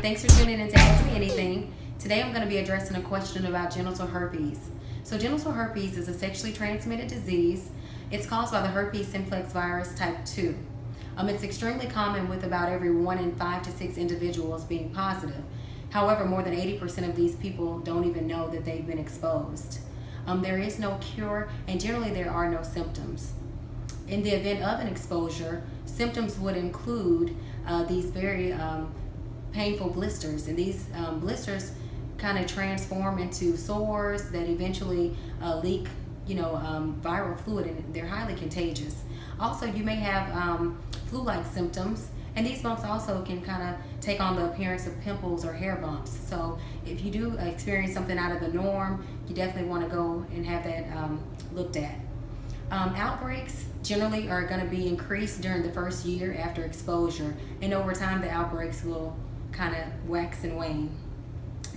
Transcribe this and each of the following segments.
Thanks for tuning in to Ask Me Anything. Today I'm going to be addressing a question about genital herpes. So genital herpes is a sexually transmitted disease. It's caused by the herpes simplex virus type 2. It's extremely common with about every 1 in 5 to 6 individuals being positive. However, more than 80% of these people don't even know that they've been exposed. There is no cure, and generally there are no symptoms. In the event of an exposure, symptoms would include these very painful blisters, and these blisters kind of transform into sores that eventually leak viral fluid, and they're highly contagious. Also, you may have flu-like symptoms, and these bumps also can kind of take on the appearance of pimples or hair bumps. So if you do experience something out of the norm, you definitely want to go and have that looked at. Outbreaks generally are going to be increased during the first year after exposure, and over time the outbreaks will kind of wax and wane.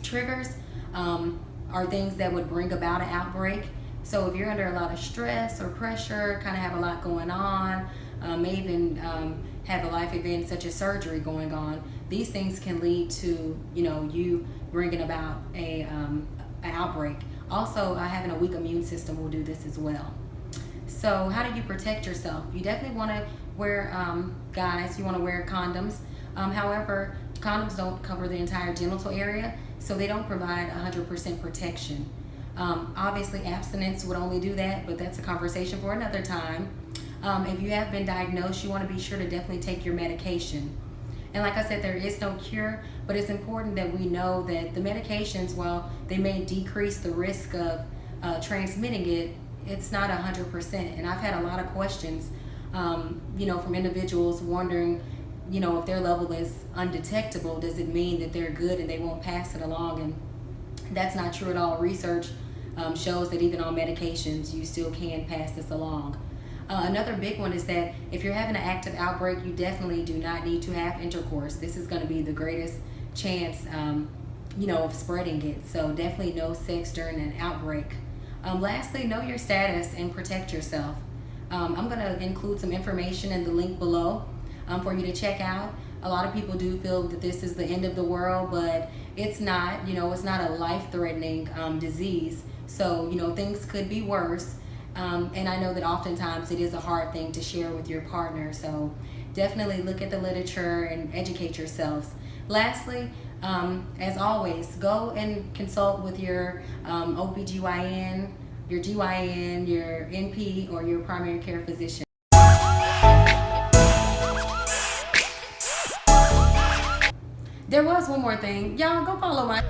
Triggers are things that would bring about an outbreak. So if you're under a lot of stress or pressure, kind of have a lot going on, may even have a life event such as surgery going on, these things can lead to you bringing about an outbreak. Also, having a weak immune system will do this as well. So how do you protect yourself? You definitely want to wear, guys, you want to wear condoms. However, condoms don't cover the entire genital area, so they don't provide 100% protection. Obviously, abstinence would only do that, but that's a conversation for another time. If you have been diagnosed, you want to be sure to definitely take your medication. And like I said, there is no cure, but it's important that we know that the medications, while they may decrease the risk of transmitting it, it's not 100%. And I've had a lot of questions, from individuals wondering, if their level is undetectable, does it mean that they're good and they won't pass it along? And that's not true at all. Research shows that even on medications, you still can pass this along. Another big one is that if you're having an active outbreak, you definitely do not need to have intercourse. This is going to be the greatest chance, of spreading it. So definitely no sex during an outbreak. Lastly, know your status and protect yourself. I'm going to include some information in the link below for you to check out. A lot of people do feel that this is the end of the world, but it's not. It's not a life-threatening disease. So, things could be worse. And I know that oftentimes it is a hard thing to share with your partner. So definitely look at the literature and educate yourselves. Lastly, as always, go and consult with your OBGYN, your GYN, your NP, or your primary care physician. There was one more thing. Y'all go follow my